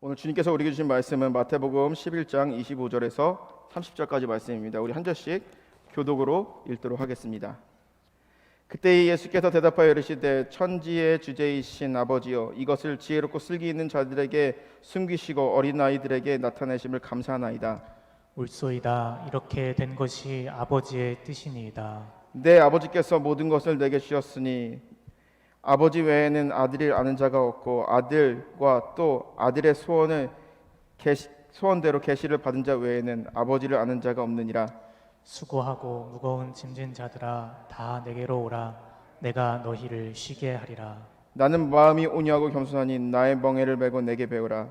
오늘 주님께서 우리에게 주신 말씀은 마태복음 11장 25절에서 30절까지 말씀입니다. 우리 한 절씩 교독으로 읽도록 하겠습니다. 그때 예수께서 대답하여 이르시되 천지의 주제이신 아버지여, 이것을 지혜롭고 슬기 있는 자들에게 숨기시고 어린 아이들에게 나타내심을 감사하나이다. 옳소이다. 이렇게 된 것이 아버지의 뜻이니이다. 내 아버지께서 모든 것을 내게 주셨으니 아버지 외에는 아들을 아는 자가 없고 아들과 또 아들의 소원대로 계시를 받은 자 외에는 아버지를 아는 자가 없느니라. 수고하고 무거운 짐진 자들아, 다 내게로 오라. 내가 너희를 쉬게 하리라. 나는 마음이 온유하고 겸손하니 나의 멍에를 메고 내게 배우라.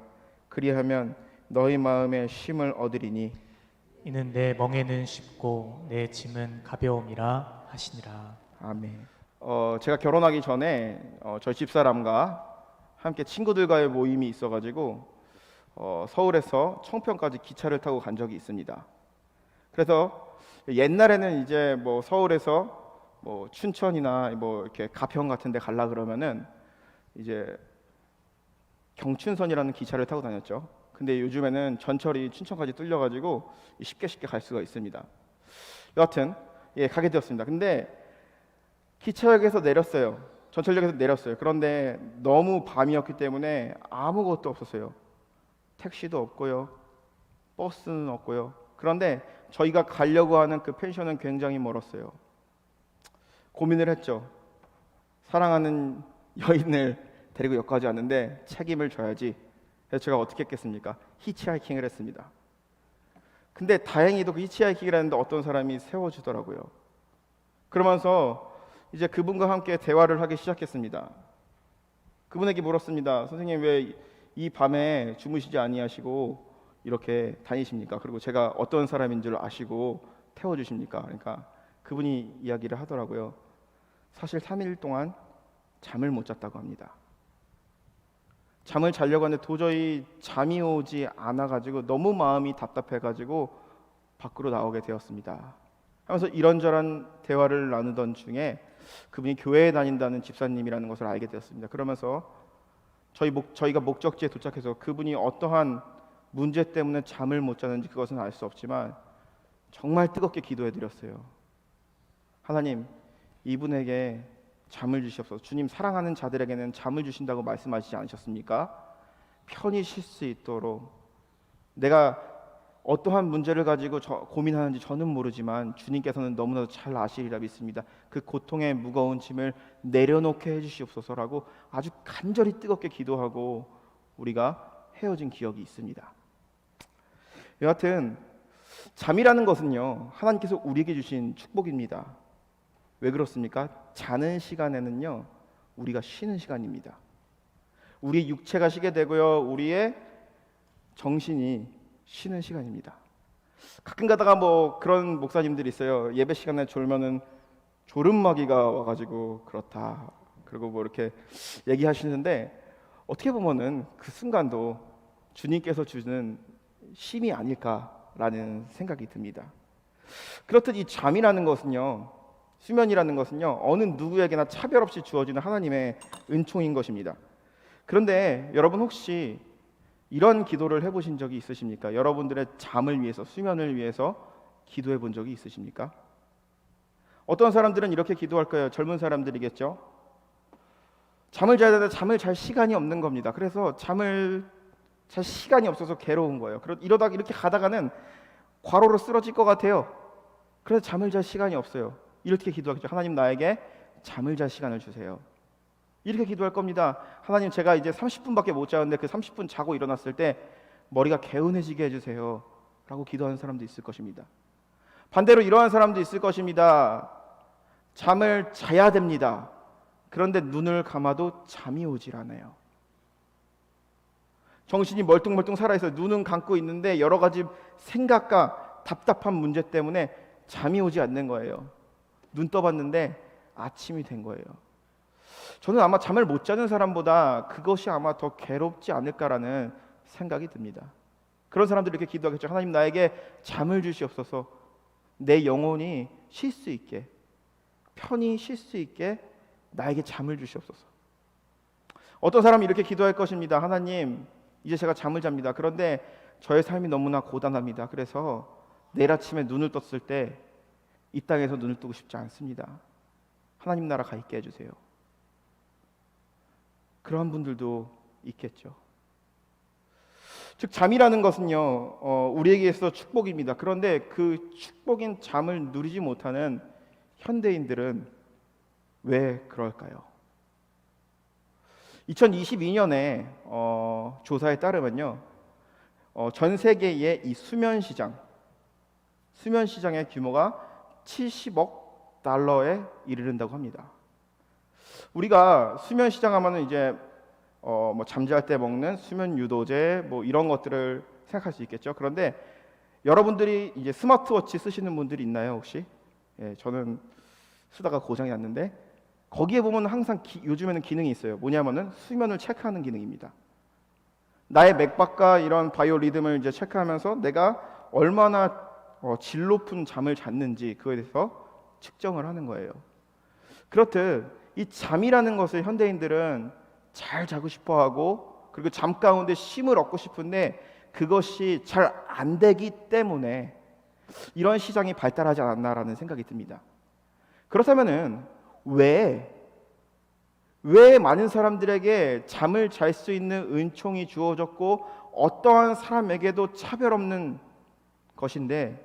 그리하면 너희 마음에 쉼을 얻으리니. 이는 내 멍에는 쉽고 내 짐은 가벼움이라 하시니라. 아멘. 제가 결혼하기 전에 저희 집사람과 함께 친구들과의 모임이 있어가지고 서울에서 청평까지 기차를 타고 간 적이 있습니다. 그래서 옛날에는 이제 뭐 서울에서 뭐 춘천이나 뭐 이렇게 가평 같은 데 가려 그러면은 이제 경춘선이라는 기차를 타고 다녔죠. 근데 요즘에는 전철이 춘천까지 뚫려가지고 쉽게 갈 수가 있습니다. 여하튼 가게 되었습니다. 근데 기차역에서 내렸어요. 전철역에서 내렸어요. 그런데 너무 밤이었기 때문에 아무것도 없었어요. 택시도 없고요, 버스는 없고요. 그런데 저희가 가려고 하는 그 펜션은 굉장히 멀었어요. 고민을 했죠. 사랑하는 여인을 데리고 여기까지 왔는데 책임을 져야지. 그래서 제가 어떻게 했겠습니까? 히치하이킹을 했습니다. 근데 다행히도 그 히치하이킹을 했는데 어떤 사람이 세워주더라고요. 그러면서 이제 그분과 함께 대화를 하기 시작했습니다. 그분에게 물었습니다. 선생님, 왜 이 밤에 주무시지 아니하시고 이렇게 다니십니까? 그리고 제가 어떤 사람인 줄 아시고 태워주십니까? 그러니까 그분이 이야기를 하더라고요. 사실 3일 동안 잠을 못 잤다고 합니다. 잠을 자려고 하는데 도저히 잠이 오지 않아가지고 너무 마음이 답답해가지고 밖으로 나오게 되었습니다. 하면서 이런저런 대화를 나누던 중에 그분이 교회에 다닌다는 집사님이라는 것을 알게 되었습니다. 그러면서 저희가 목적지에 도착해서 그분이 어떠한 문제 때문에 잠을 못 자는지 그것은 알 수 없지만 정말 뜨겁게 기도해 드렸어요. 하나님, 이분에게 잠을 주시옵소서. 주님, 사랑하는 자들에게는 잠을 주신다고 말씀하시지 않으셨습니까? 편히 쉴 수 있도록. 내가 어떠한 문제를 가지고 고민하는지 저는 모르지만 주님께서는 너무나도 잘 아시리라 믿습니다. 그 고통의 무거운 짐을 내려놓게 해주시옵소서라고 아주 간절히 뜨겁게 기도하고 우리가 헤어진 기억이 있습니다. 여하튼 잠이라는 것은요, 하나님께서 우리에게 주신 축복입니다. 왜 그렇습니까? 자는 시간에는요, 우리가 쉬는 시간입니다. 우리 육체가 쉬게 되고요, 우리의 정신이 쉬는 시간입니다. 가끔 가다가 뭐 그런 목사님들이 있어요. 예배 시간에 졸면은 졸음마귀가 와가지고 그렇다, 그리고 뭐 이렇게 얘기하시는데 어떻게 보면은 그 순간도 주님께서 주는 쉼이 아닐까라는 생각이 듭니다. 그렇듯 이 잠이라는 것은요, 수면이라는 것은요, 어느 누구에게나 차별 없이 주어지는 하나님의 은총인 것입니다. 그런데 여러분 혹시 이런 기도를 해보신 적이 있으십니까? 여러분들의 잠을 위해서, 수면을 위해서 기도해 본 적이 있으십니까? 어떤 사람들은 이렇게 기도할 거예요. 젊은 사람들이겠죠. 잠을 자야 되는데 잠을 잘 시간이 없는 겁니다. 그래서 잠을 잘 시간이 없어서 괴로운 거예요. 이러다가 이렇게 가다가는 과로로 쓰러질 것 같아요. 그래서 잠을 잘 시간이 없어요. 이렇게 기도하겠죠. 하나님, 나에게 잠을 잘 시간을 주세요. 이렇게 기도할 겁니다. 하나님, 제가 이제 30분밖에 못 자는데 그 30분 자고 일어났을 때 머리가 개운해지게 해주세요 라고 기도하는 사람도 있을 것입니다. 반대로 이러한 사람도 있을 것입니다. 잠을 자야 됩니다. 그런데 눈을 감아도 잠이 오질 않아요. 정신이 멀뚱멀뚱 살아있어요. 눈은 감고 있는데 여러 가지 생각과 답답한 문제 때문에 잠이 오지 않는 거예요. 눈 떠봤는데 아침이 된 거예요. 저는 아마 잠을 못 자는 사람보다 그것이 아마 더 괴롭지 않을까라는 생각이 듭니다. 그런 사람들이 이렇게 기도하겠죠. 하나님, 나에게 잠을 주시옵소서. 내 영혼이 쉴 수 있게, 편히 쉴 수 있게 나에게 잠을 주시옵소서. 어떤 사람이 이렇게 기도할 것입니다. 하나님, 이제 제가 잠을 잡니다. 그런데 저의 삶이 너무나 고단합니다. 그래서 내일 아침에 눈을 떴을 때 이 땅에서 눈을 뜨고 싶지 않습니다. 하나님 나라 가 있게 해주세요. 그런 분들도 있겠죠. 즉 잠이라는 것은요, 우리에게 있어서 축복입니다. 그런데 그 축복인 잠을 누리지 못하는 현대인들은 왜 그럴까요? 2022년에 조사에 따르면요, 전 세계의 이 수면 시장의 규모가 70억 달러에 이르른다고 합니다. 우리가 수면 시장 하면은 이제 뭐 잠잘 때 먹는 수면 유도제 뭐 이런 것들을 생각할 수 있겠죠. 그런데 여러분들이 이제 스마트워치 쓰시는 분들이 있나요, 혹시? 예, 저는 쓰다가 고장이 났는데 거기에 보면 항상 요즘에는 기능이 있어요. 뭐냐면은 수면을 체크하는 기능입니다. 나의 맥박과 이런 바이오 리듬을 이제 체크하면서 내가 얼마나 질 높은 잠을 잤는지 그거에 대해서 측정을 하는 거예요. 그렇듯 이 잠이라는 것을 현대인들은 잘 자고 싶어하고 그리고 잠 가운데 쉼을 얻고 싶은데 그것이 잘 안 되기 때문에 이런 시장이 발달하지 않았나라는 생각이 듭니다. 그렇다면은 왜 많은 사람들에게 잠을 잘 수 있는 은총이 주어졌고 어떠한 사람에게도 차별 없는 것인데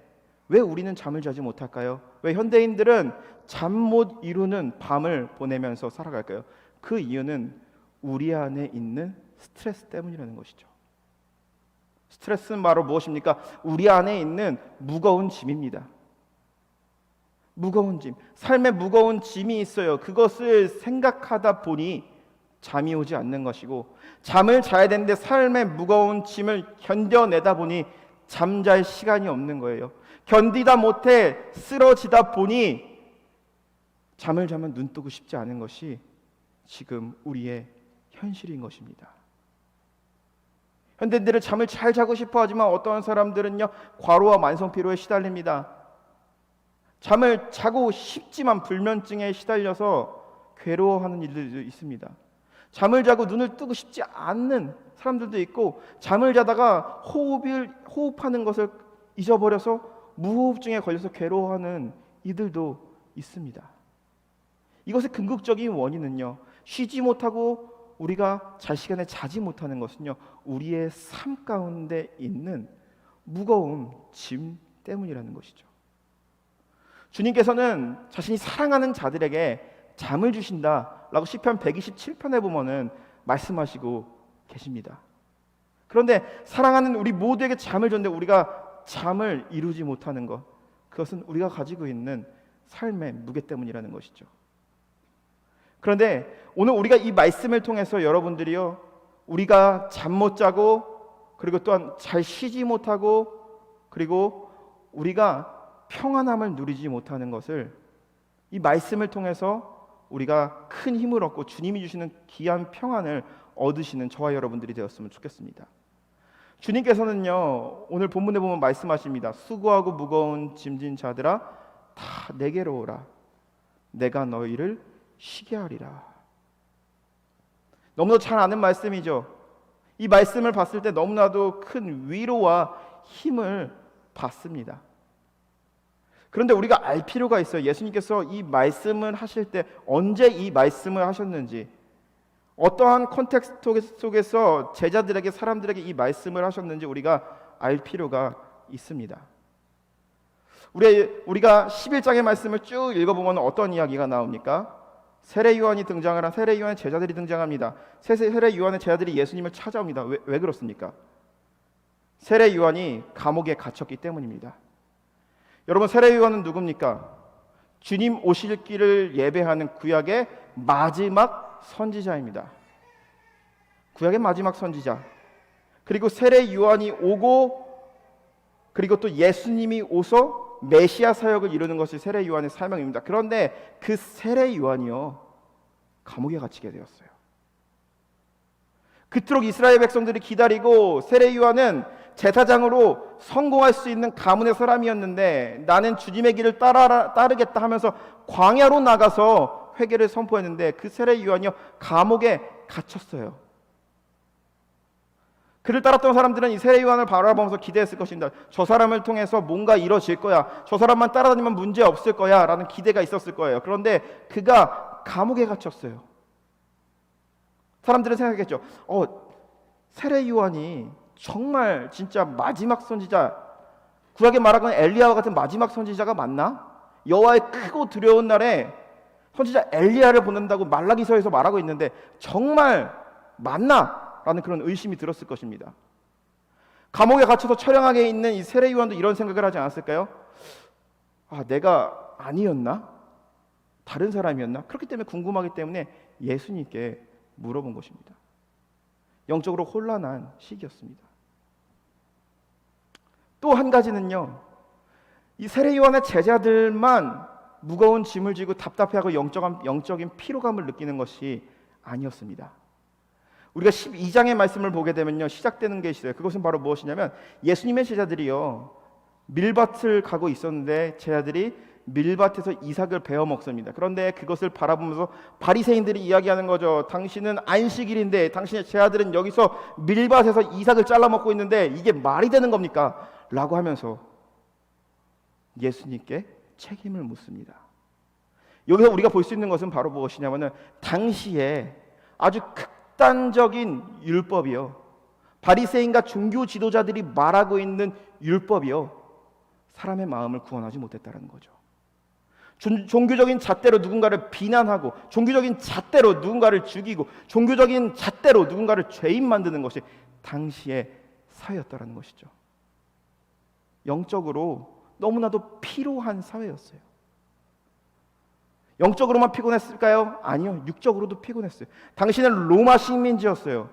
왜 우리는 잠을 자지 못할까요? 왜 현대인들은 잠 못 이루는 밤을 보내면서 살아갈까요? 그 이유는 우리 안에 있는 스트레스 때문이라는 것이죠. 스트레스는 바로 무엇입니까? 우리 안에 있는 무거운 짐입니다. 무거운 짐, 삶에 무거운 짐이 있어요. 그것을 생각하다 보니 잠이 오지 않는 것이고 잠을 자야 되는데 삶의 무거운 짐을 견뎌내다 보니 잠잘 시간이 없는 거예요. 견디다 못해 쓰러지다 보니 잠을 자면 눈 뜨고 싶지 않은 것이 지금 우리의 현실인 것입니다. 현대인들은 잠을 잘 자고 싶어 하지만 어떠한 사람들은요 과로와 만성피로에 시달립니다. 잠을 자고 싶지만 불면증에 시달려서 괴로워하는 일들도 있습니다. 잠을 자고 눈을 뜨고 싶지 않는 사람들도 있고 잠을 자다가 호흡하는 것을 잊어버려서 무호흡증에 걸려서 괴로워하는 이들도 있습니다. 이것의 궁극적인 원인은요, 쉬지 못하고 우리가 잘 시간에 자지 못하는 것은요, 우리의 삶 가운데 있는 무거운 짐 때문이라는 것이죠. 주님께서는 자신이 사랑하는 자들에게 잠을 주신다라고 시편 127편에 보면은 말씀하시고 계십니다. 그런데 사랑하는 우리 모두에게 잠을 줬는데 우리가 잠을 이루지 못하는 것, 그것은 우리가 가지고 있는 삶의 무게 때문이라는 것이죠. 그런데 오늘 우리가 이 말씀을 통해서 여러분들이요, 우리가 잠 못 자고 그리고 또한 잘 쉬지 못하고 그리고 우리가 평안함을 누리지 못하는 것을 이 말씀을 통해서 우리가 큰 힘을 얻고 주님이 주시는 귀한 평안을 얻으시는 저와 여러분들이 되었으면 좋겠습니다. 주님께서는요 오늘 본문에 보면 말씀하십니다. 수고하고 무거운 짐진 자들아 다 내게로 오라. 내가 너희를 쉬게 하리라. 너무나 잘 아는 말씀이죠. 이 말씀을 봤을 때 너무나도 큰 위로와 힘을 받습니다. 그런데 우리가 알 필요가 있어요. 예수님께서 이 말씀을 하실 때 언제 이 말씀을 하셨는지, 어떠한 컨텍스트 속에서 제자들에게, 사람들에게 이 말씀을 하셨는지 우리가 알 필요가 있습니다. 우리가 11장의 말씀을 쭉 읽어보면 어떤 이야기가 나옵니까? 세례 요한이 등장을 한 세례 요한의 제자들이 등장합니다. 세례 요한의 제자들이 예수님을 찾아옵니다. 왜 그렇습니까? 세례 요한이 감옥에 갇혔기 때문입니다. 여러분, 세례 요한은 누굽니까? 주님 오실 길을 예배하는 구약의 마지막 선지자입니다. 구약의 마지막 선지자. 그리고 세례 요한이 오고 그리고 또 예수님이 오서 메시아 사역을 이루는 것이 세례 요한의 사명입니다. 그런데 그 세례 요한이요 감옥에 갇히게 되었어요. 그토록 이스라엘 백성들이 기다리고 세례 요한은 제사장으로 성공할 수 있는 가문의 사람이었는데 나는 주님의 길을 따르겠다 하면서 광야로 나가서 회개를 선포했는데 그 세례 요한이요 감옥에 갇혔어요. 그를 따랐던 사람들은 이 세례 요한을 바라보면서 기대했을 것입니다. 저 사람을 통해서 뭔가 이루어질 거야. 저 사람만 따라다니면 문제 없을 거야 라는 기대가 있었을 거예요. 그런데 그가 감옥에 갇혔어요. 사람들은 생각했죠. 세례 요한이 정말 진짜 마지막 선지자, 구약에 말하는 엘리야와 같은 마지막 선지자가 맞나? 여호와의 크고 두려운 날에 선지자 엘리야를 보낸다고 말라기서에서 말하고 있는데 정말 맞나? 라는 그런 의심이 들었을 것입니다. 감옥에 갇혀서 처량하게 있는 이 세례 요한도 이런 생각을 하지 않았을까요? 내가 아니었나? 다른 사람이었나? 그렇기 때문에 궁금하기 때문에 예수님께 물어본 것입니다. 영적으로 혼란한 시기였습니다. 또 한 가지는요, 이 세례 요한의 제자들만 무거운 짐을 지고 답답해하고 영적인 피로감을 느끼는 것이 아니었습니다. 우리가 12장의 말씀을 보게 되면요, 시작되는 게 있어요. 그것은 바로 무엇이냐면 예수님의 제자들이요, 밀밭을 가고 있었는데 제자들이 밀밭에서 이삭을 베어 먹습니다. 그런데 그것을 바라보면서 바리새인들이 이야기하는 거죠. 당신은 안식일인데 당신의 제자들은 여기서 밀밭에서 이삭을 잘라 먹고 있는데 이게 말이 되는 겁니까? 라고 하면서 예수님께 책임을 묻습니다. 여기서 우리가 볼 수 있는 것은 바로 무엇이냐면은 당시에 아주 극단적인 율법이요, 바리새인과 종교 지도자들이 말하고 있는 율법이요, 사람의 마음을 구원하지 못했다는 거죠. 종교적인 잣대로 누군가를 비난하고, 종교적인 잣대로 누군가를 죽이고, 종교적인 잣대로 누군가를 죄인 만드는 것이 당시의 사회였다는 것이죠. 영적으로 너무나도 피로한 사회였어요. 영적으로만 피곤했을까요? 아니요, 육적으로도 피곤했어요. 당신은 로마 식민지였어요.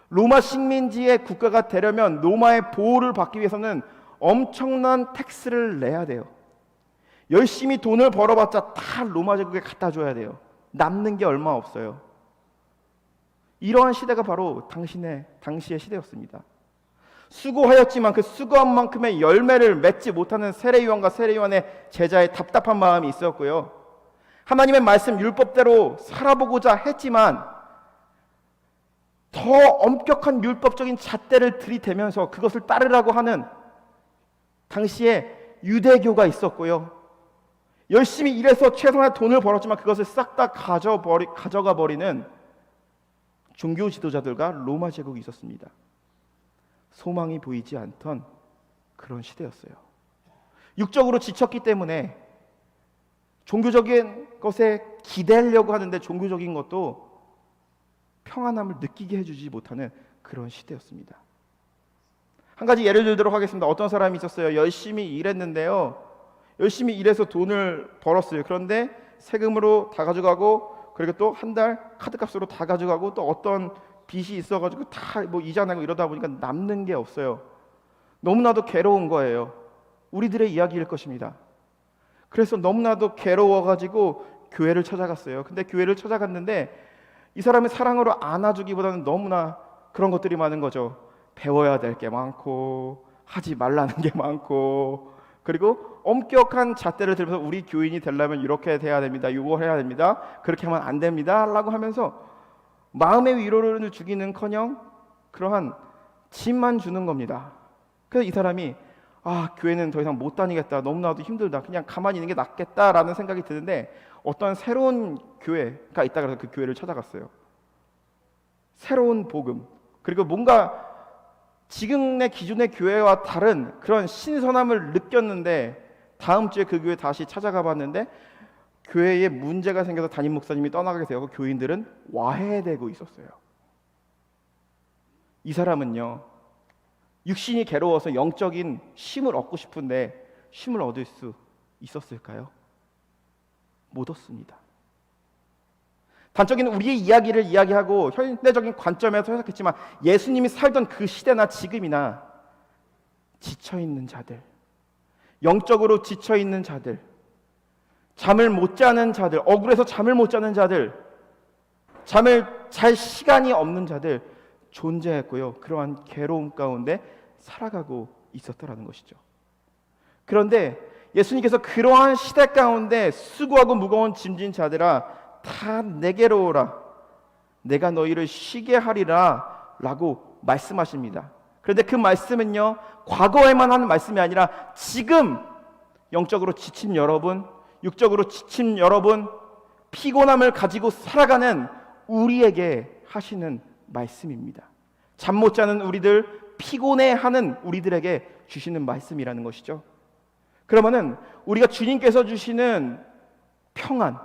로마 식민지의 국가가 되려면 로마의 보호를 받기 위해서는 엄청난 텍스를 내야 돼요. 열심히 돈을 벌어봤자 다 로마 제국에 갖다 줘야 돼요. 남는 게 얼마 없어요. 이러한 시대가 바로 당시의 시대였습니다. 수고하였지만 그 수고한 만큼의 열매를 맺지 못하는 세례 요한과 세례 요한의 제자의 답답한 마음이 있었고요, 하나님의 말씀 율법대로 살아보고자 했지만 더 엄격한 율법적인 잣대를 들이대면서 그것을 따르라고 하는 당시에 유대교가 있었고요, 열심히 일해서 최소한의 돈을 벌었지만 그것을 싹 다 가져가 버리는 종교 지도자들과 로마 제국이 있었습니다. 소망이 보이지 않던 그런 시대였어요. 육적으로 지쳤기 때문에 종교적인 것에 기대려고 하는데 종교적인 것도 평안함을 느끼게 해주지 못하는 그런 시대였습니다. 한 가지 예를 들도록 하겠습니다. 어떤 사람이 있었어요. 열심히 일했는데요, 열심히 일해서 돈을 벌었어요. 그런데 세금으로 다 가져가고, 그리고 또 한 달 카드값으로 다 가져가고, 또 어떤 빚이 있어가지고 다 이자 내고 이러다 보니까 남는 게 없어요. 너무나도 괴로운 거예요. 우리들의 이야기일 것입니다. 그래서 너무나도 괴로워가지고 교회를 찾아갔어요. 근데 교회를 찾아갔는데 이 사람의 사랑으로 안아주기보다는 너무나 그런 것들이 많은 거죠. 배워야 될 게 많고 하지 말라는 게 많고, 그리고 엄격한 잣대를 들면서 우리 교인이 되려면 이렇게 돼야 됩니다, 이거 해야 됩니다, 그렇게 하면 안 됩니다 라고 하면서 마음의 위로를 주기는커녕 그러한 짐만 주는 겁니다. 그래서 이 사람이 교회는 더 이상 못 다니겠다, 너무나도 힘들다, 그냥 가만히 있는 게 낫겠다라는 생각이 드는데 어떤 새로운 교회가 있다 그래서 그 교회를 찾아갔어요. 새로운 복음, 그리고 뭔가 지금의 기존의 교회와 다른 그런 신선함을 느꼈는데 다음 주에 그 교회 다시 찾아가 봤는데 교회에 문제가 생겨서 담임 목사님이 떠나게 되고 교인들은 와해되고 있었어요. 이 사람은요, 육신이 괴로워서 영적인 쉼을 얻고 싶은데 쉼을 얻을 수 있었을까요? 못 얻습니다. 단적인 우리의 이야기를 이야기하고 현대적인 관점에서 해석했지만 예수님이 살던 그 시대나 지금이나 지쳐있는 자들, 영적으로 지쳐있는 자들, 잠을 못 자는 자들, 억울해서 잠을 못 자는 자들, 잠을 잘 시간이 없는 자들 존재했고요, 그러한 괴로움 가운데 살아가고 있었다라는 것이죠. 그런데 예수님께서 그러한 시대 가운데 수고하고 무거운 짐진 자들아 다 내게로 오라, 내가 너희를 쉬게 하리라 라고 말씀하십니다. 그런데 그 말씀은요, 과거에만 하는 말씀이 아니라 지금 영적으로 지친 여러분, 육적으로 지친 여러분, 피곤함을 가지고 살아가는 우리에게 하시는 말씀입니다. 잠 못 자는 우리들, 피곤해하는 우리들에게 주시는 말씀이라는 것이죠. 그러면은 우리가 주님께서 주시는 평안,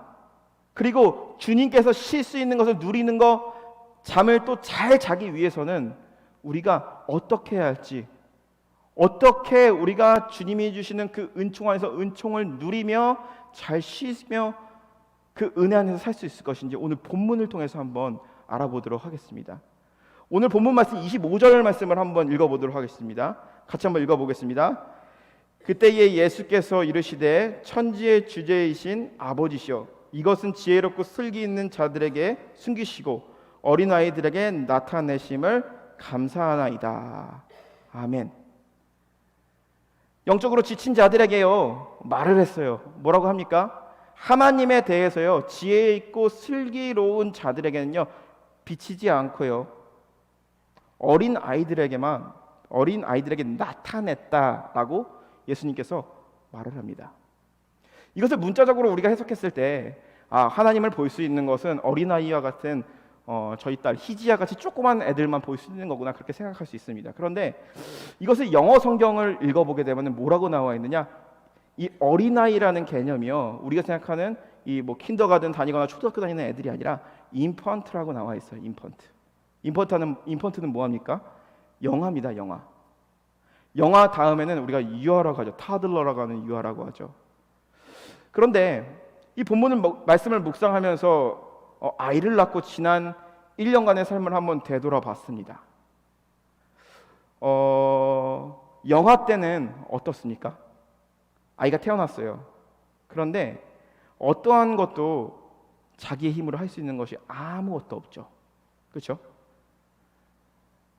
그리고 주님께서 쉴 수 있는 것을 누리는 것, 잠을 또 잘 자기 위해서는 우리가 어떻게 해야 할지, 어떻게 우리가 주님이 주시는 그 은총 안에서 은총을 누리며 잘 쉬며 그 은혜 안에서 살 수 있을 것인지 오늘 본문을 통해서 한번 알아보도록 하겠습니다. 오늘 본문 말씀 25절 말씀을 한번 읽어보도록 하겠습니다. 같이 한번 읽어보겠습니다. 그때에 예수께서 이르시되 천지의 주제이신 아버지시여, 이것은 지혜롭고 슬기 있는 자들에게 숨기시고 어린아이들에게 나타내심을 감사하나이다. 아멘. 영적으로 지친 자들에게요, 말을 했어요. 뭐라고 합니까? 하나님에 대해서요, 지혜 있고 슬기로운 자들에게는요, 비치지 않고요, 어린 아이들에게 나타냈다라고 예수님께서 말을 합니다. 이것을 문자적으로 우리가 해석했을 때, 하나님을 볼 수 있는 것은 어린아이와 같은 저희 딸 희지야 같이 조그만 애들만 볼 수 있는 거구나, 그렇게 생각할 수 있습니다. 그런데 이것을 영어 성경을 읽어보게 되면 뭐라고 나와 있느냐? 이 어린아이라는 개념이요, 우리가 생각하는 이 뭐 킨더가든 다니거나 초등학교 다니는 애들이 아니라 인펀트라고 나와 있어요. 인펀트는 뭐합니까? 영아입니다. 영아 다음에는 우리가 유아라고 하죠. 타들러라고 하는 유아라고 하죠. 그런데 이 본문을 말씀을 묵상하면서 아이를 낳고 지난 1년간의 삶을 한번 되돌아봤습니다. 영아 때는 어떻습니까? 아이가 태어났어요. 그런데 어떠한 것도 자기의 힘으로 할 수 있는 것이 아무것도 없죠. 그렇죠?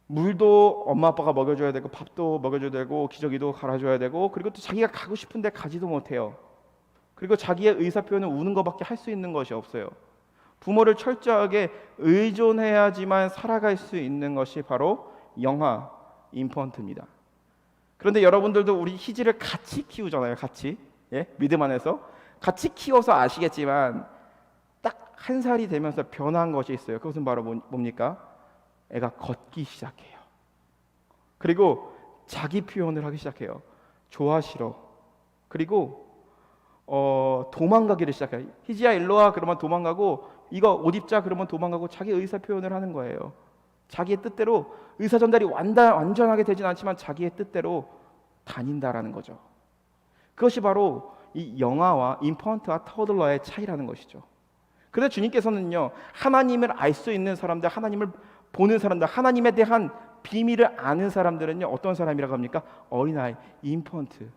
물도 엄마 아빠가 먹여줘야 되고, 밥도 먹여줘야 되고, 기저귀도 갈아줘야 되고, 그리고 또 자기가 가고 싶은데 가지도 못해요. 그리고 자기의 의사표현은 우는 것밖에 할 수 있는 것이 없어요. 부모를 철저하게 의존해야지만 살아갈 수 있는 것이 바로 영아, 인펀트입니다. 그런데 여러분들도 우리 희지를 같이 키우잖아요. 같이, 믿음 안에서 같이 키워서 아시겠지만 딱 한 살이 되면서 변한 것이 있어요. 그것은 바로 뭡니까? 애가 걷기 시작해요. 그리고 자기 표현을 하기 시작해요. 좋아, 싫어. 그리고 도망가기를 시작해요. 희지야 일로 와, 그러면 도망가고, 이거 옷 입자, 그러면 도망가고, 자기 의사 표현을 하는 거예요. 자기의 뜻대로, 의사 전달이 완전하게 되진 않지만 자기의 뜻대로 다닌다라는 거죠. 그것이 바로 이 영아와 인펀트와 터들러의 차이라는 것이죠. 그런데 주님께서는요, 하나님을 알 수 있는 사람들, 하나님을 보는 사람들, 하나님에 대한 비밀을 아는 사람들은요, 어떤 사람이라고 합니까? 어린아이, 인펀트.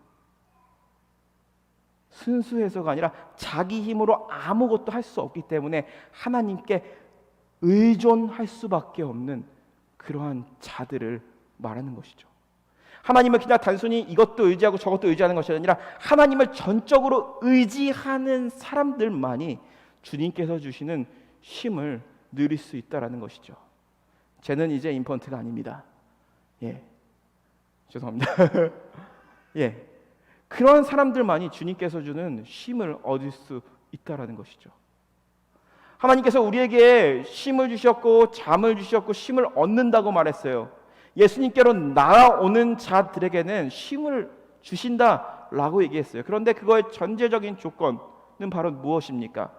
순수해서가 아니라 자기 힘으로 아무것도 할 수 없기 때문에 하나님께 의존할 수밖에 없는 그러한 자들을 말하는 것이죠. 하나님을 그냥 단순히 이것도 의지하고 저것도 의지하는 것이 아니라 하나님을 전적으로 의지하는 사람들만이 주님께서 주시는 쉼을 누릴 수 있다라는 것이죠. 쟤는 이제 인펀트가 아닙니다. 죄송합니다. 그런 사람들만이 주님께서 주는 쉼을 얻을 수 있다라는 것이죠. 하나님께서 우리에게 쉼을 주셨고 잠을 주셨고 쉼을 얻는다고 말했어요. 예수님께로 나아오는 자들에게는 쉼을 주신다라고 얘기했어요. 그런데 그거의 전제적인 조건은 바로 무엇입니까?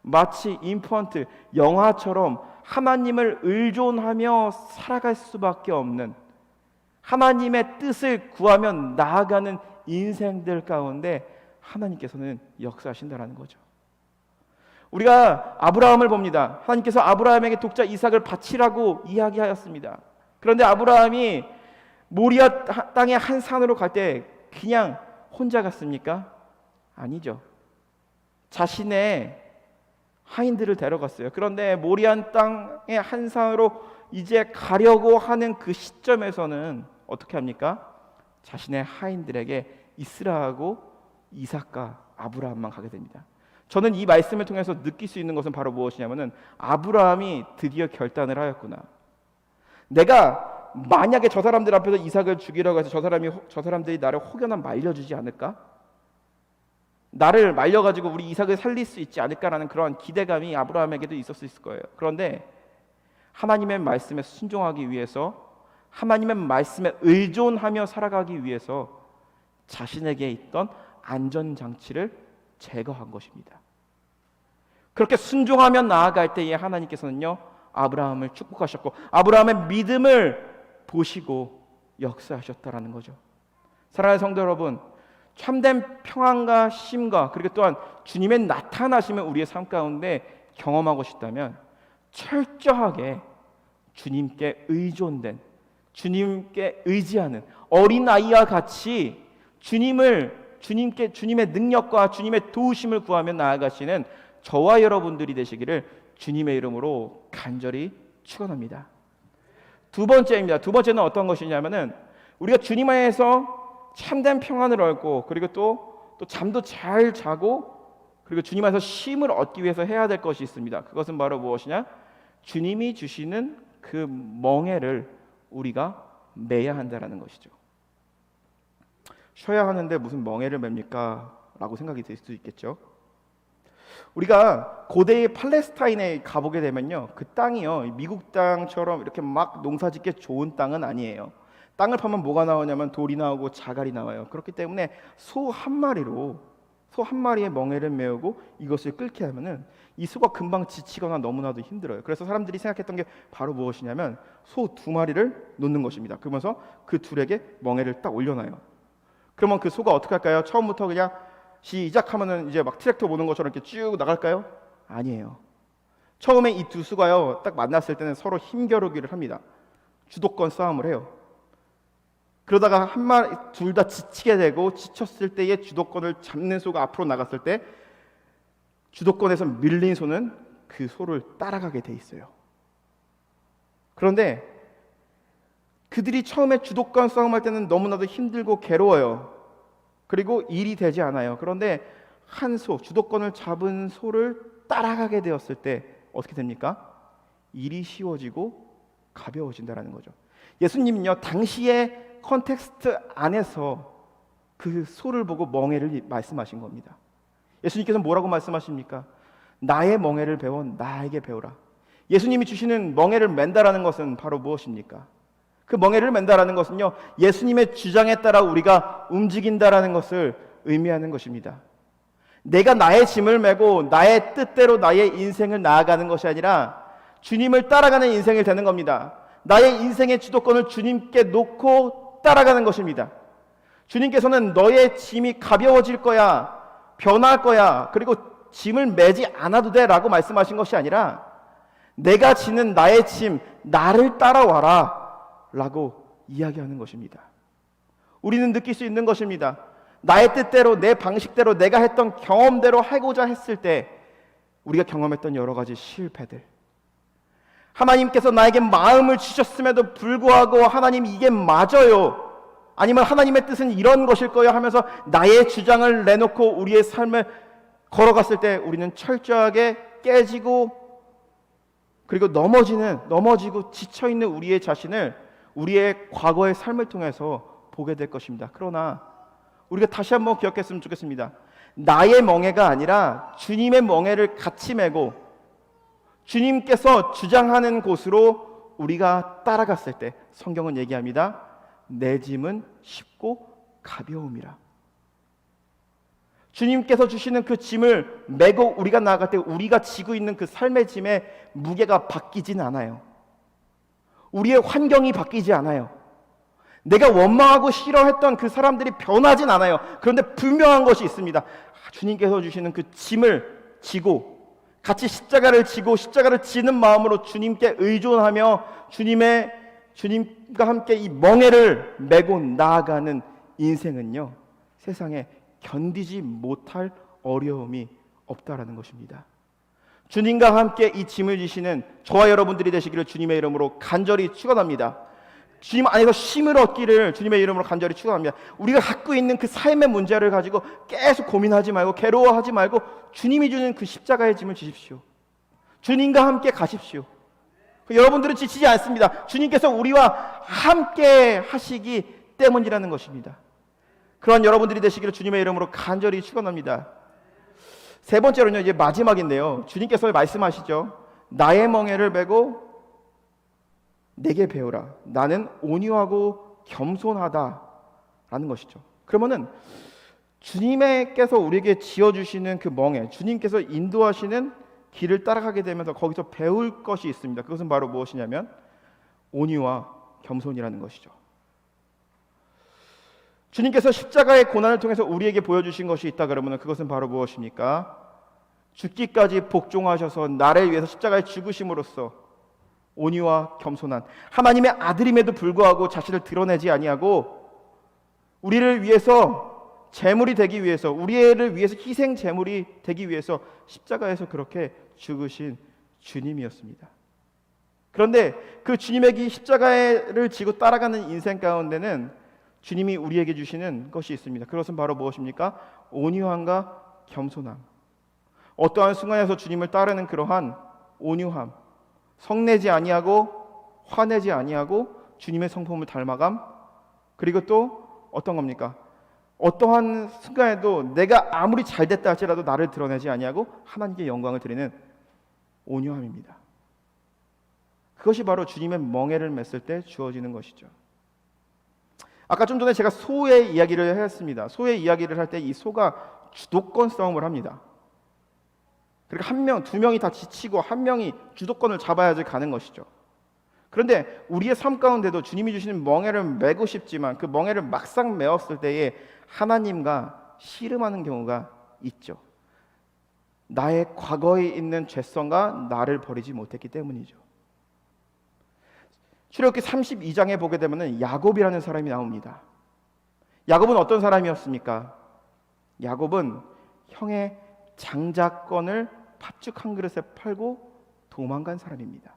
마치 인펀트, 영아처럼 하나님을 의존하며 살아갈 수밖에 없는, 하나님의 뜻을 구하며 나아가는 인생들 가운데 하나님께서는 역사하신다라는 거죠. 우리가 아브라함을 봅니다. 하나님께서 아브라함에게 독자 이삭을 바치라고 이야기하였습니다. 그런데 아브라함이 모리아 땅의 한 산으로 갈 때 그냥 혼자 갔습니까? 아니죠. 자신의 하인들을 데려갔어요. 그런데 모리아 땅의 한 산으로 이제 가려고 하는 그 시점에서는 어떻게 합니까? 자신의 하인들에게 있으라고 이삭과 아브라함만 가게 됩니다. 저는 이 말씀을 통해서 느낄 수 있는 것은 바로 무엇이냐면은 아브라함이 드디어 결단을 하였구나. 내가 만약에 저 사람들 앞에서 이삭을 죽이려고 해서 저 사람들이 나를 혹여나 말려주지 않을까? 나를 말려가지고 우리 이삭을 살릴 수 있지 않을까라는 그런 기대감이 아브라함에게도 있었을 거예요. 그런데 하나님의 말씀에 순종하기 위해서, 하나님의 말씀에 의존하며 살아가기 위해서 자신에게 있던 안전장치를 제거한 것입니다. 그렇게 순종하며 나아갈 때에 하나님께서는요, 아브라함을 축복하셨고 아브라함의 믿음을 보시고 역사하셨다라는 거죠. 사랑하는 성도 여러분, 참된 평안과 쉼과 그리고 또한 주님의 나타나심을 우리의 삶 가운데 경험하고 싶다면 철저하게 주님께 의존된, 주님께 의지하는 어린아이와 같이 주님의 능력과 주님의 도우심을 구하며 나아가시는 저와 여러분들이 되시기를 주님의 이름으로 간절히 축원합니다. 두 번째입니다. 두 번째는 어떤 것이냐면은 우리가 주님 안에서 참된 평안을 얻고 그리고 또 잠도 잘 자고 그리고 주님 안에서 쉼을 얻기 위해서 해야 될 것이 있습니다. 그것은 바로 무엇이냐? 주님이 주시는 그 멍에를 우리가 매야 한다라는 것이죠. 쉬어야 하는데 무슨 멍에를 맵니까? 라고 생각이 들 수도 있겠죠. 우리가 고대의 팔레스타인에 가보게 되면요, 그 땅이요, 미국 땅처럼 이렇게 막 농사짓기 좋은 땅은 아니에요. 땅을 파면 뭐가 나오냐면 돌이 나오고 자갈이 나와요. 그렇기 때문에 소 한 마리의 멍에를 메우고 이것을 끓게 하면은 이 소가 금방 지치거나 너무나도 힘들어요. 그래서 사람들이 생각했던 게 바로 무엇이냐면 소 2마리를 놓는 것입니다. 그러면서 그 둘에게 멍에를 딱 올려놔요. 그러면 그 소가 어떻게 할까요? 처음부터 그냥 시작하면은 이제 막 트랙터 보는 것처럼 이렇게 쭉 나갈까요? 아니에요. 처음에 이 두 수가요, 딱 만났을 때는 서로 힘겨루기를 합니다. 주도권 싸움을 해요. 그러다가 한 마리 둘 다 지치게 되고 지쳤을 때에 주도권을 잡는 소가 앞으로 나갔을 때 주도권에서 밀린 소는 그 소를 따라가게 돼 있어요. 그런데 그들이 처음에 주도권 싸움할 때는 너무나도 힘들고 괴로워요. 그리고 일이 되지 않아요. 그런데 한 소, 주도권을 잡은 소를 따라가게 되었을 때 어떻게 됩니까? 일이 쉬워지고 가벼워진다는 거죠. 예수님은요, 당시의 컨텍스트 안에서 그 소를 보고 멍에를 말씀하신 겁니다. 예수님께서는 뭐라고 말씀하십니까? 나의 멍에를 배워 나에게 배우라. 예수님이 주시는 멍에를 맨다라는 것은 바로 무엇입니까? 그 멍에를 맨다라는 것은요, 예수님의 주장에 따라 우리가 움직인다라는 것을 의미하는 것입니다. 내가 나의 짐을 메고 나의 뜻대로 나의 인생을 나아가는 것이 아니라 주님을 따라가는 인생이 되는 겁니다. 나의 인생의 주도권을 주님께 놓고 따라가는 것입니다. 주님께서는 너의 짐이 가벼워질 거야, 변할 거야, 그리고 짐을 매지 않아도 돼 라고 말씀하신 것이 아니라 내가 지는 나의 짐, 나를 따라와라 라고 이야기하는 것입니다. 우리는 느낄 수 있는 것입니다. 나의 뜻대로, 내 방식대로, 내가 했던 경험대로 하고자 했을 때 우리가 경험했던 여러 가지 실패들, 하나님께서 나에게 마음을 주셨음에도 불구하고 하나님 이게 맞아요, 아니면 하나님의 뜻은 이런 것일 거예요 하면서 나의 주장을 내놓고 우리의 삶을 걸어갔을 때 우리는 철저하게 깨지고 그리고 넘어지고 지쳐있는 우리의 자신을 우리의 과거의 삶을 통해서 보게 될 것입니다. 그러나 우리가 다시 한번 기억했으면 좋겠습니다. 나의 멍에가 아니라 주님의 멍에를 같이 메고 주님께서 주장하는 곳으로 우리가 따라갔을 때 성경은 얘기합니다. 내 짐은 쉽고 가벼움이라. 주님께서 주시는 그 짐을 메고 우리가 나아갈 때 우리가 지고 있는 그 삶의 짐의 무게가 바뀌진 않아요. 우리의 환경이 바뀌지 않아요. 내가 원망하고 싫어했던 그 사람들이 변하진 않아요. 그런데 분명한 것이 있습니다. 주님께서 주시는 그 짐을 지고 같이 십자가를 지고 십자가를 지는 마음으로 주님께 의존하며 주님과 함께 이 멍에를 메고 나아가는 인생은요, 세상에 견디지 못할 어려움이 없다라는 것입니다. 주님과 함께 이 짐을 지시는 저와 여러분들이 되시기를 주님의 이름으로 간절히 축원합니다. 주님 안에서 쉼을 얻기를 주님의 이름으로 간절히 축원합니다. 우리가 갖고 있는 그 삶의 문제를 가지고 계속 고민하지 말고 괴로워하지 말고 주님이 주는 그 십자가의 짐을 지십시오. 주님과 함께 가십시오. 여러분들은 지치지 않습니다. 주님께서 우리와 함께 하시기 때문이라는 것입니다. 그런 여러분들이 되시기를 주님의 이름으로 간절히 축원합니다. 세 번째로는요, 이제 마지막인데요. 주님께서 말씀하시죠. 나의 멍에를 메고 내게 배우라. 나는 온유하고 겸손하다라는 것이죠. 그러면은 주님께서 우리에게 지어주시는 그 멍에, 주님께서 인도하시는 길을 따라가게 되면서 거기서 배울 것이 있습니다. 그것은 바로 무엇이냐면 온유와 겸손이라는 것이죠. 주님께서 십자가의 고난을 통해서 우리에게 보여주신 것이 있다 그러면 그것은 바로 무엇입니까? 죽기까지 복종하셔서 나를 위해서 십자가에 죽으심으로써 온유와 겸손한 하나님의 아들임에도 불구하고 자신을 드러내지 아니하고 우리를 위해서 제물이 되기 위해서, 우리를 위해서 희생 제물이 되기 위해서 십자가에서 그렇게 죽으신 주님이었습니다. 그런데 그 주님의 십자가를 지고 따라가는 인생 가운데는 주님이 우리에게 주시는 것이 있습니다. 그것은 바로 무엇입니까? 온유함과 겸손함. 어떠한 순간에서 주님을 따르는 그러한 온유함, 성내지 아니하고 화내지 아니하고 주님의 성품을 닮아감, 그리고 또 어떤 겁니까? 어떠한 순간에도 내가 아무리 잘됐다 할지라도 나를 드러내지 아니하고 하나님께 영광을 드리는 온유함입니다. 그것이 바로 주님의 멍에를 맸을 때 주어지는 것이죠. 아까 좀 전에 제가 소의 이야기를 했습니다. 소의 이야기를 할 때 이 소가 주도권 싸움을 합니다. 그러니까 한 명, 두 명이 다 지치고 한 명이 주도권을 잡아야지 가는 것이죠. 그런데 우리의 삶 가운데도 주님이 주시는 멍에를 메고 싶지만 그 멍에를 막상 메었을 때에 하나님과 씨름하는 경우가 있죠. 나의 과거에 있는 죄성과 나를 버리지 못했기 때문이죠. 출애굽기 32장에 보게 되면 야곱이라는 사람이 나옵니다. 야곱은 어떤 사람이었습니까? 야곱은 형의 장자권을 팥죽 한 그릇에 팔고 도망간 사람입니다.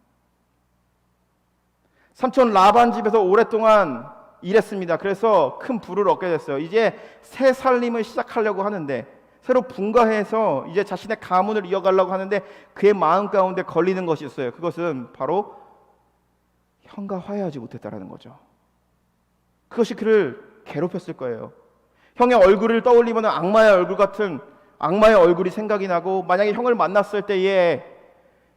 삼촌 라반 집에서 오랫동안 일했습니다. 그래서 큰 부를 얻게 됐어요. 이제 새 살림을 시작하려고 하는데, 새로 분가해서 이제 자신의 가문을 이어가려고 하는데 그의 마음 가운데 걸리는 것이 있어요. 그것은 바로 형과 화해하지 못했다라는 거죠. 그것이 그를 괴롭혔을 거예요. 형의 얼굴을 떠올리면 악마의 얼굴 같은 악마의 얼굴이 생각이 나고, 만약에 형을 만났을 때에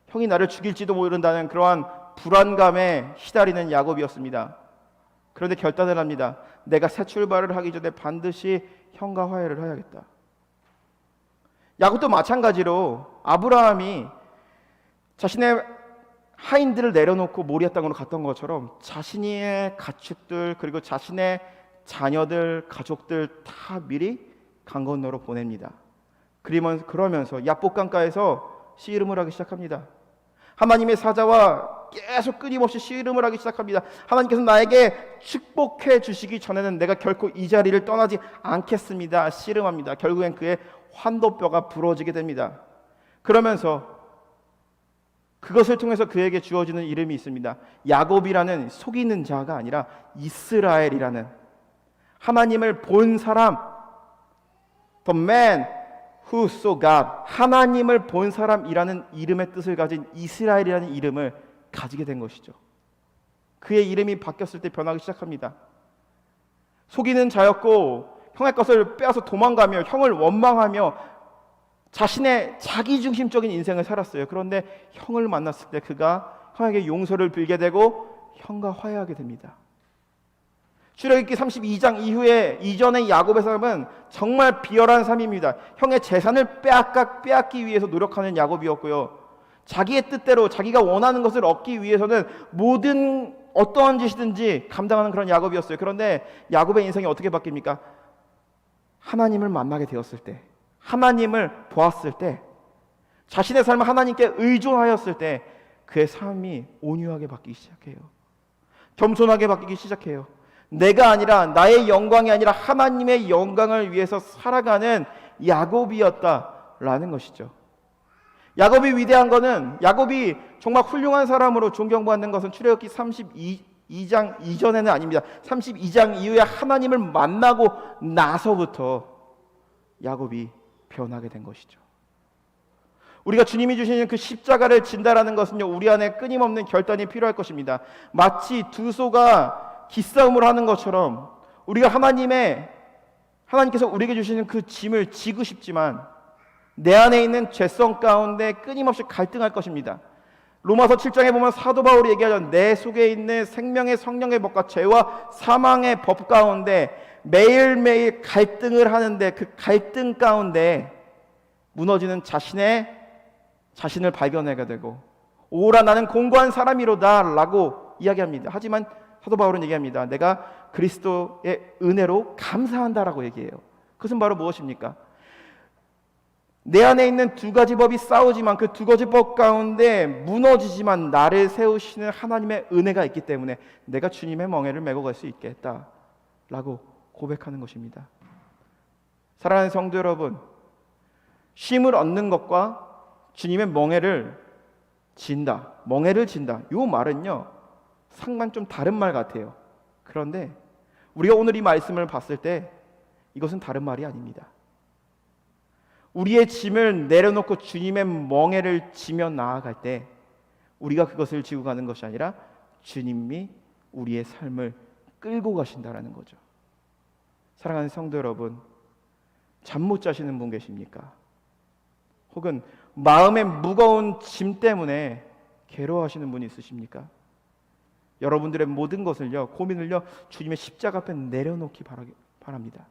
형이 나를 죽일지도 모른다는 그러한 불안감에 시달리는 야곱이었습니다. 그런데 결단을 합니다. 내가 새 출발을 하기 전에 반드시 형과 화해를 해야겠다. 야곱도 마찬가지로 아브라함이 자신의 하인들을 내려놓고 모리아 땅으로 갔던 것처럼 자신의 가축들, 그리고 자신의 자녀들, 가족들 다 미리 강 건너로 보냅니다. 그러면서 야복강가에서 씨름을 하기 시작합니다. 하나님의 사자와 계속 끊임없이 씨름을 하기 시작합니다. 하나님께서 나에게 축복해 주시기 전에는 내가 결코 이 자리를 떠나지 않겠습니다. 씨름합니다. 결국엔 그의 환도뼈가 부러지게 됩니다. 그러면서 그것을 통해서 그에게 주어지는 이름이 있습니다. 야곱이라는 속이는 자가 아니라 이스라엘이라는, 하나님을 본 사람, the man who saw God, 하나님을 본 사람이라는 이름의 뜻을 가진 이스라엘이라는 이름을 가지게 된 것이죠. 그의 이름이 바뀌었을 때 변하기 시작합니다. 속이는 자였고 형의 것을 빼앗아 도망가며 형을 원망하며 자신의 자기중심적인 인생을 살았어요. 그런데 형을 만났을 때 그가 형에게 용서를 빌게 되고 형과 화해하게 됩니다. 출애굽기 32장 이전의 야곱의 삶은 정말 비열한 삶입니다. 형의 재산을 빼앗기 위해서 노력하는 야곱이었고요. 자기의 뜻대로 자기가 원하는 것을 얻기 위해서는 모든 어떠한 짓이든지 감당하는 그런 야곱이었어요. 그런데 야곱의 인생이 어떻게 바뀝니까? 하나님을 만나게 되었을 때, 하나님을 보았을 때, 자신의 삶을 하나님께 의존하였을 때 그의 삶이 온유하게 바뀌기 시작해요. 겸손하게 바뀌기 시작해요. 내가 아니라, 나의 영광이 아니라 하나님의 영광을 위해서 살아가는 야곱이었다라는 것이죠. 야곱이 위대한 것은, 야곱이 정말 훌륭한 사람으로 존경받는 것은 출애굽기 32장 이전에는 아닙니다. 32장 이후에 하나님을 만나고 나서부터 야곱이 변하게 된 것이죠. 우리가 주님이 주시는 그 십자가를 진다라는 것은요, 우리 안에 끊임없는 결단이 필요할 것입니다. 마치 두 소가 기싸움을 하는 것처럼 우리가 하나님께서 우리에게 주시는 그 짐을 지고 싶지만 내 안에 있는 죄성 가운데 끊임없이 갈등할 것입니다. 로마서 7장에 보면 사도 바울이 얘기하죠. 내 속에 있는 생명의 성령의 법과 죄와 사망의 법 가운데 매일매일 갈등을 하는데 그 갈등 가운데 무너지는 자신을 발견하게 되고 오라 나는 공고한 사람이로다 라고 이야기합니다. 하지만 사도 바울은 얘기합니다. 내가 그리스도의 은혜로 감사한다라고 얘기해요. 그것은 바로 무엇입니까? 내 안에 있는 두 가지 법이 싸우지만 그 두 가지 법 가운데 무너지지만 나를 세우시는 하나님의 은혜가 있기 때문에 내가 주님의 멍에를 메고 갈 수 있겠다라고 고백하는 것입니다. 사랑하는 성도 여러분, 쉼을 얻는 것과 주님의 멍에를 진다, 이 말은요 상당 좀 다른 말 같아요. 그런데 우리가 오늘 이 말씀을 봤을 때 이것은 다른 말이 아닙니다. 우리의 짐을 내려놓고 주님의 멍에를 지며 나아갈 때 우리가 그것을 지고 가는 것이 아니라 주님이 우리의 삶을 끌고 가신다라는 거죠. 사랑하는 성도 여러분, 잠 못 자시는 분 계십니까? 혹은 마음의 무거운 짐 때문에 괴로워하시는 분이 있으십니까? 여러분들의 모든 것을요, 고민을요, 주님의 십자가 앞에 내려놓기 바랍니다.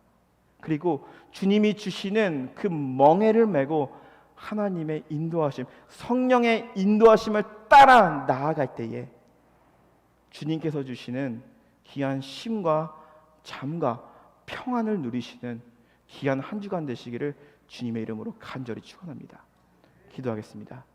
그리고 주님이 주시는 그 멍에를 메고 하나님의 인도하심, 성령의 인도하심을 따라 나아갈 때에 주님께서 주시는 귀한 쉼과 잠과 평안을 누리시는 귀한 한 주간 되시기를 주님의 이름으로 간절히 축원합니다. 기도하겠습니다.